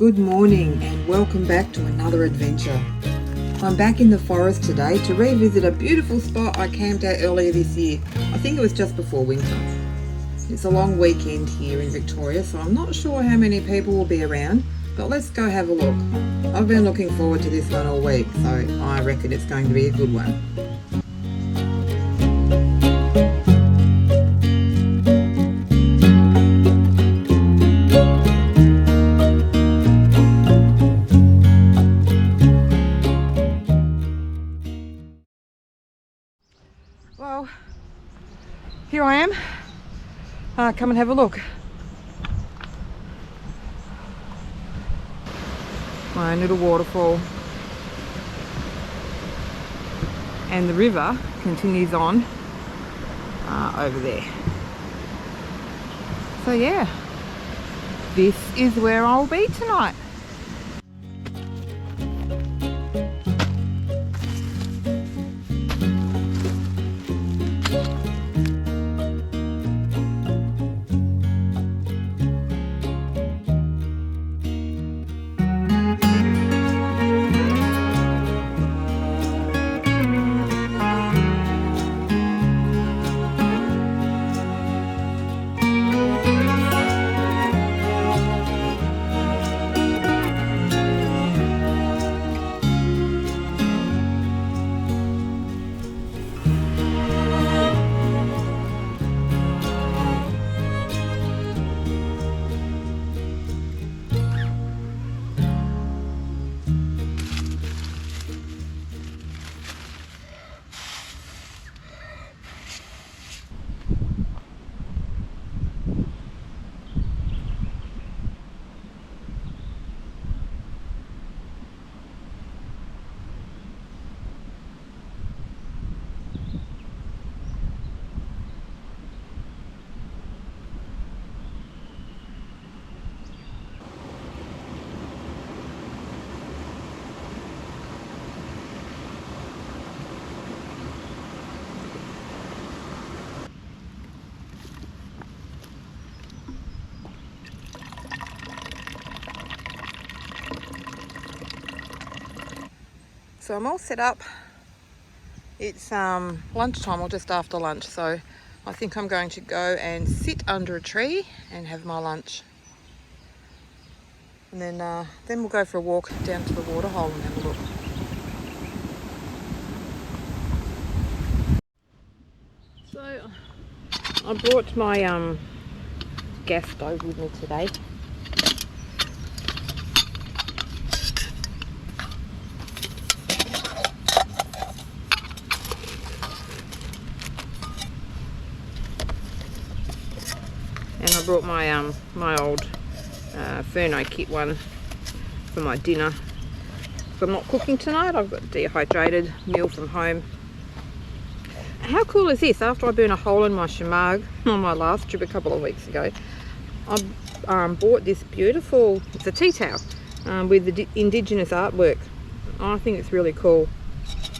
Good morning and welcome back to another adventure. I'm back in the forest today to revisit a beautiful spot I camped at earlier this year. I think it was just before winter. It's a long weekend here in Victoria, so I'm not sure how many people will be around, but let's go have a look. I've been looking forward to this one all week, so I reckon it's going to be a good one. Well, here I am. Come and have a look. My own little waterfall. And the river continues on over there. So yeah, this is where I'll be tonight. So I'm all set up. It's lunchtime or just after lunch, so I think I'm going to go and sit under a tree and have my lunch. And then we'll go for a walk down to the waterhole and have a look. So I brought my gas stove with me today. And I brought my my old Furno kit one for my dinner. So I'm not cooking tonight. I've got a dehydrated meal from home. How cool is this? After I burn a hole in my shamag on my last trip a couple of weeks ago, I bought this beautiful, it's a tea towel with the indigenous artwork. I think it's really cool.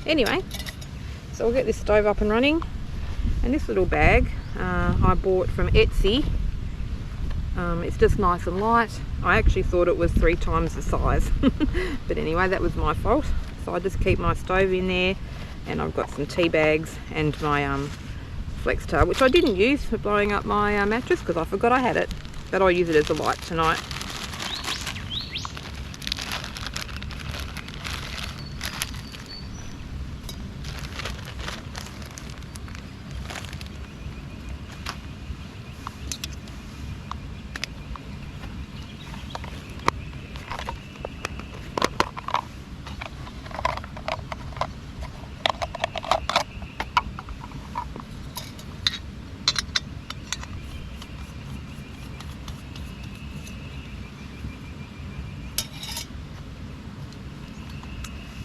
Anyway, so we'll get this stove up and running. And this little bag I bought from Etsy. It's just nice and light. I actually thought it was 3 times the size. But anyway, that was my fault. So I just keep my stove in there, and I've got some tea bags and my flex towel, which I didn't use for blowing up my mattress because I forgot I had it. But I'll use it as a light tonight.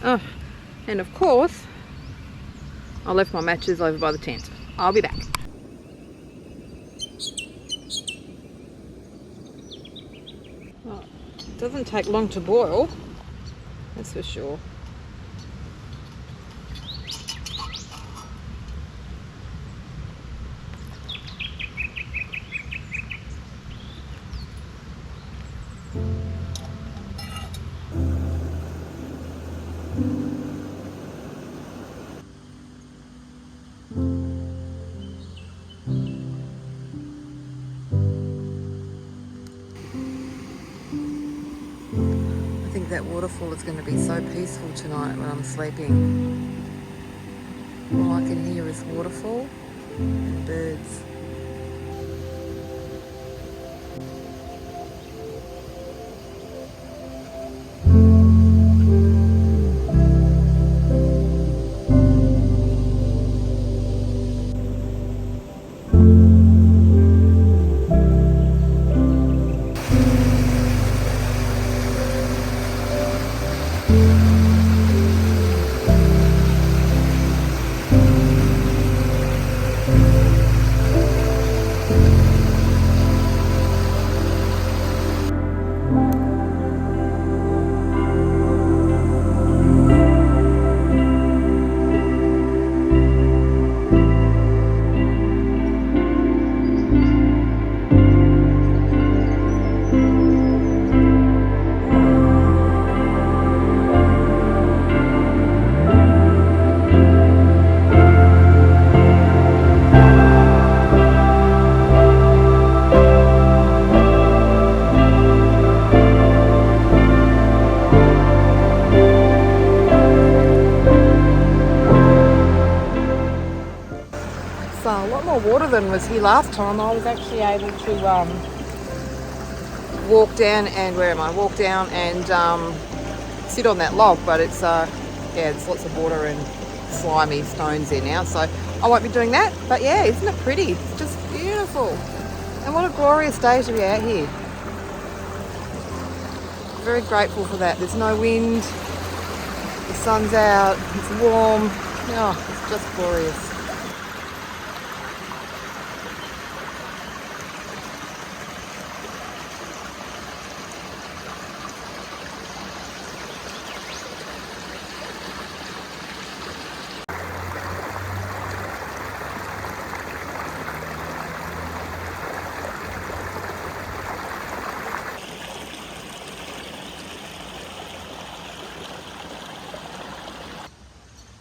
Oh, and of course, I left my matches over by the tent. I'll be back. Well, it doesn't take long to boil, that's for sure. that waterfall is going to be so peaceful tonight when I'm sleeping. All I can hear is waterfall and birds. So a lot more water than was here last time. I was actually able to walk down and walk down and sit on that log, but it's yeah, there's lots of water and slimy stones there now, so I won't be doing that. But yeah, isn't it pretty? It's just beautiful, and what a glorious day to be out here. Very grateful for that. There's no wind, the sun's out, it's warm. Oh, it's just glorious.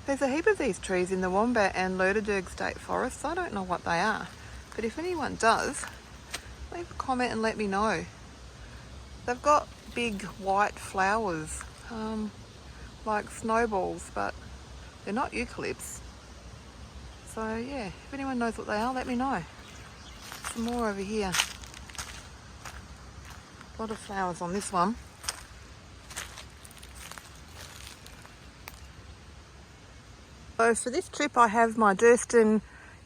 There's a heap of these trees in the Wombat and Lerderderg State Forests. I don't know what they are, but if anyone does, leave a comment and let me know. They've got big white flowers, like snowballs, but they're not eucalypts. So yeah, if anyone knows what they are, let me know. Some more over here. A lot of flowers on this one. So for this trip I have my Durston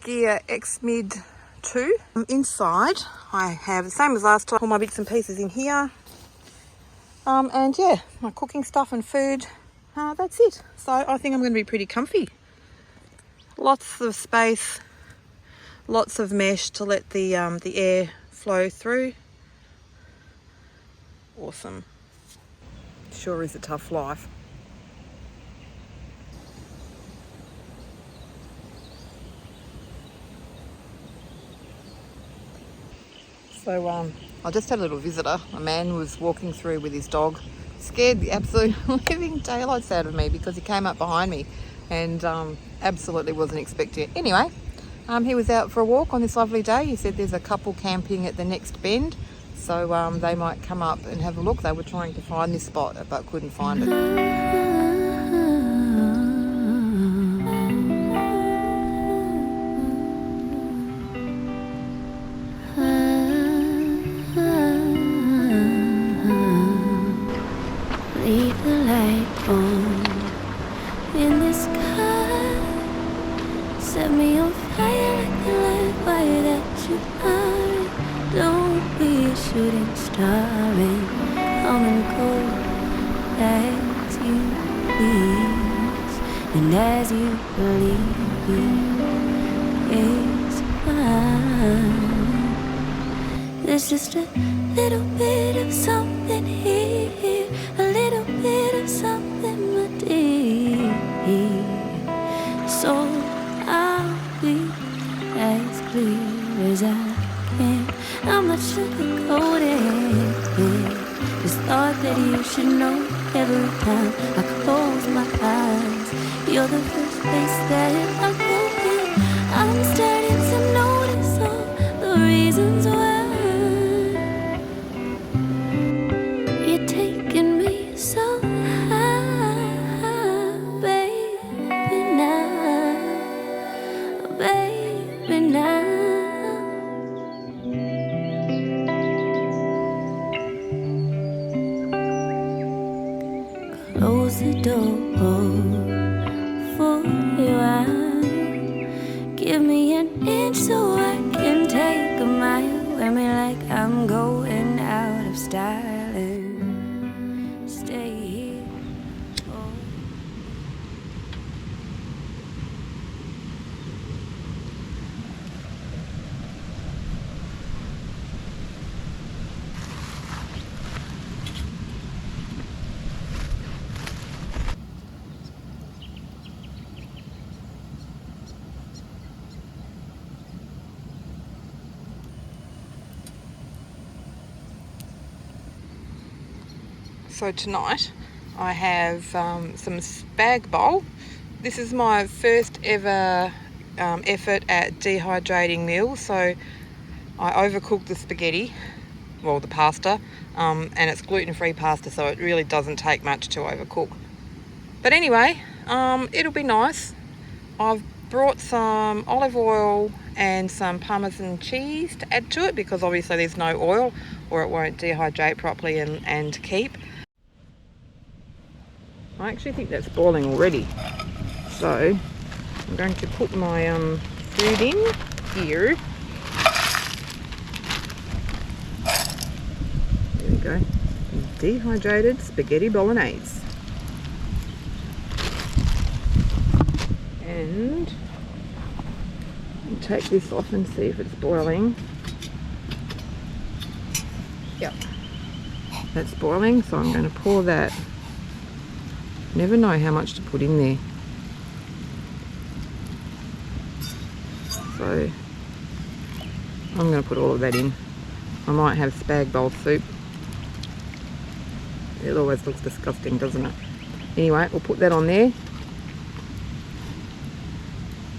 Gear X Mid 2. Inside I have the same as last time, all my bits and pieces in here. And yeah, my cooking stuff and food. That's it. So I think I'm going to be pretty comfy. Lots of space, lots of mesh to let the air flow through. Awesome. Sure is a tough life. So I just had a little visitor. A man was walking through with his dog. Scared the absolute living daylights out of me because he came up behind me and absolutely wasn't expecting it. Anyway, he was out for a walk on this lovely day. He said there's a couple camping at the next bend, so they might come up and have a look. They were trying to find this spot but couldn't find it. Leave the light on in the sky. Set me on fire like the light wire that you are. Don't be a shooting star and come and go as you please. And as you believe is fine. There's just a little bit of something here, a little bit of something, my dear. So I'll be as clear as I can. I'm not sugarcoating. Just thought that you should know every time I close my eyes. You're the first place that I go in. I'm starting to notice all the reasons why you're taking me so I'm going out of style and stay here. Oh. So tonight I have some spag bowl. This is my first ever effort at dehydrating meals. So I overcooked the spaghetti, well, the pasta, and it's gluten-free pasta, so it really doesn't take much to overcook. But anyway, it'll be nice. I've brought some olive oil and some Parmesan cheese to add to it because obviously there's no oil or it won't dehydrate properly and keep. I actually think that's boiling already. So I'm going to put my food in here. There we go. Dehydrated spaghetti bolognese. And take this off and see if it's boiling. Yep, that's boiling, so I'm going to pour that. Never know how much to put in there. So I'm going to put all of that in. I might have spag bowl soup. It always looks disgusting, doesn't it? Anyway, we'll put that on there.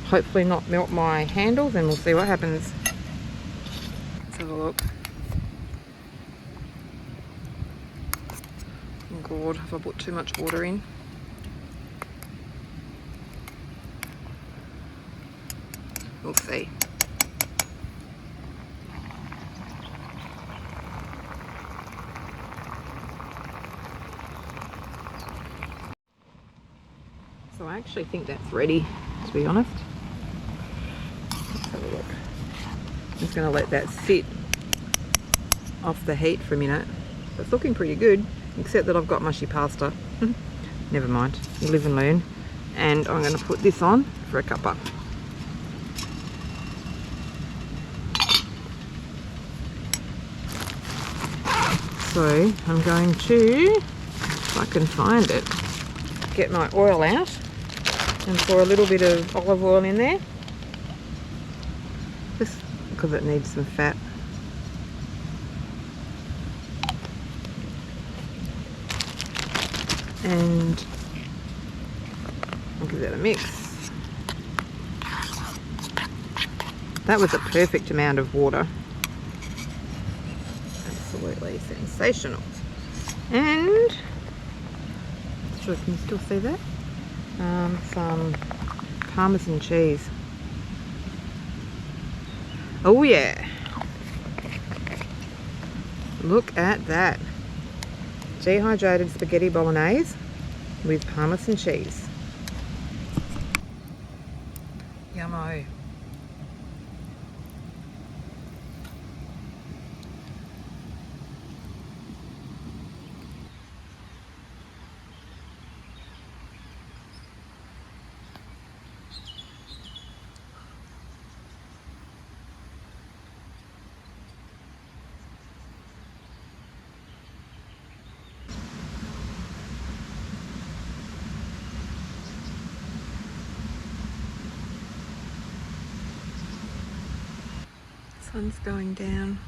Hopefully not melt my handles, and we'll see what happens. Let's have a look. Oh God, have I put too much water in? We'll see. So I actually think that's ready, to be honest. Let's have a look. I'm just going to let that sit off the heat for a minute. It's looking pretty good, except that I've got mushy pasta. Never mind, you live and learn. And I'm going to put this on for a cuppa. So I'm going to, if I can find it, get my oil out and pour a little bit of olive oil in there, just because it needs some fat. And I'll give that a mix. That was a perfect amount of water. Absolutely sensational. And not sure if you can still see that. Some Parmesan cheese. Oh yeah! Look at that. Dehydrated spaghetti bolognese with Parmesan cheese. Yummo. Sun's going down.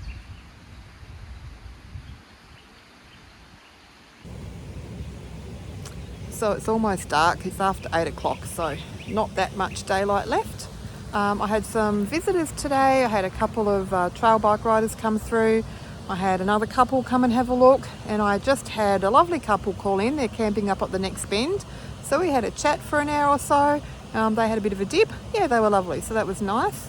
So it's almost dark. It's after 8 o'clock, so not that much daylight left. I had some visitors today. I had a couple of trail bike riders come through. I had another couple come and have a look, and I just had a lovely couple call in. They're camping up at the next bend. So we had a chat for an hour or so. They had a bit of a dip. Yeah, they were lovely, so that was nice.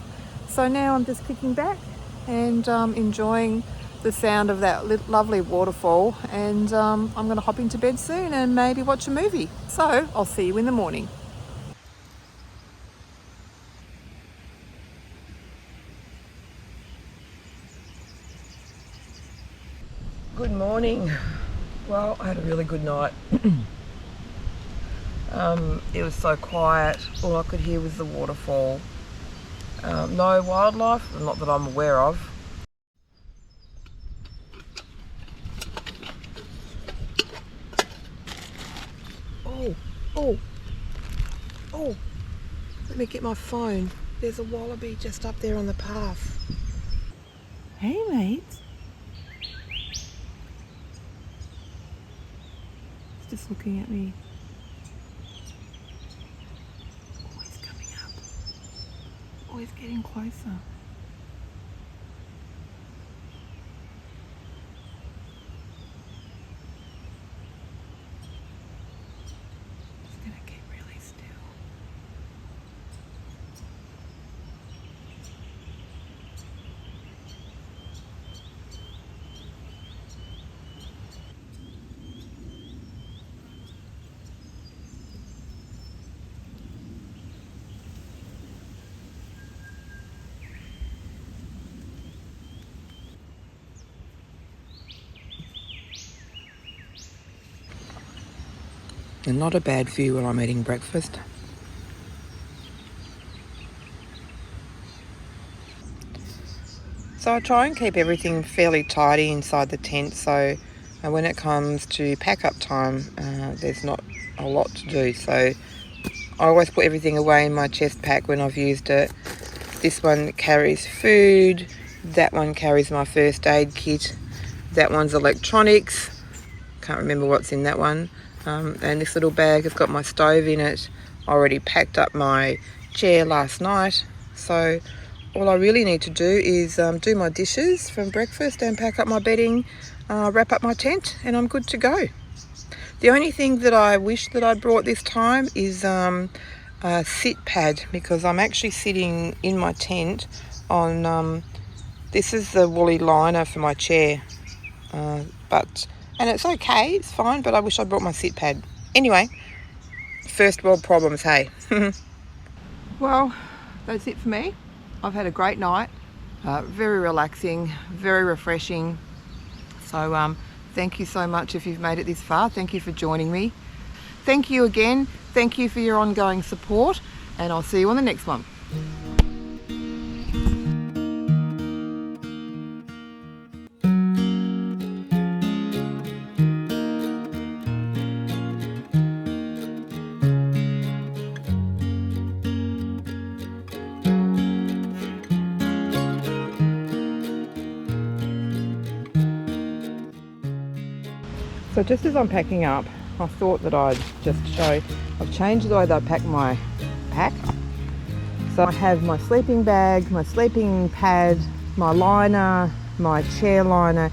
So now I'm just kicking back and enjoying the sound of that lovely waterfall, and I'm going to hop into bed soon and maybe watch a movie. So I'll see you in the morning. Good morning. Well, I had a really good night. It was so quiet. All I could hear was the waterfall. No wildlife, not that I'm aware of. Oh, let me get my phone. There's a wallaby just up there on the path. Hey, mates. It's just looking at me. Oh, he's coming up. Oh, he's getting closer. Just gonna get really still. And not a bad view while I'm eating breakfast. So I try and keep everything fairly tidy inside the tent, so when it comes to pack up time, there's not a lot to do. So I always put everything away in my chest pack when I've used it. This one carries food, that one carries my first aid kit, that one's electronics, can't remember what's in that one. And this little bag has got my stove in it. I already packed up my chair last night, so all I really need to do is do my dishes from breakfast and pack up my bedding, wrap up my tent, and I'm good to go. The only thing that I wish that I brought this time is a sit pad, because I'm actually sitting in my tent on this is the woolly liner for my chair, and it's okay, it's fine, but I wish I brought my sit pad. Anyway, first world problems, hey. Well, that's it for me. I've had a great night, very relaxing, very refreshing. So thank you so much if you've made it this far. Thank you for joining me. Thank you again. Thank you for your ongoing support, and I'll see you on the next one. So just as I'm packing up, I thought that I'd just show, I've changed the way that I pack my pack. So I have my sleeping bag, my sleeping pad, my liner, my chair liner,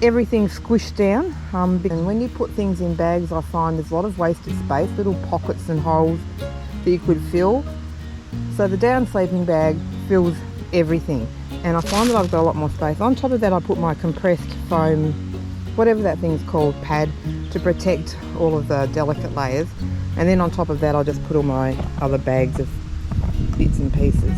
everything squished down. And when you put things in bags, I find there's a lot of wasted space, little pockets and holes that you could fill. So the down sleeping bag fills everything. And I find that I've got a lot more space. On top of that, I put my compressed foam, whatever that thing's called, pad, to protect all of the delicate layers. And then on top of that, I'll just put all my other bags of bits and pieces.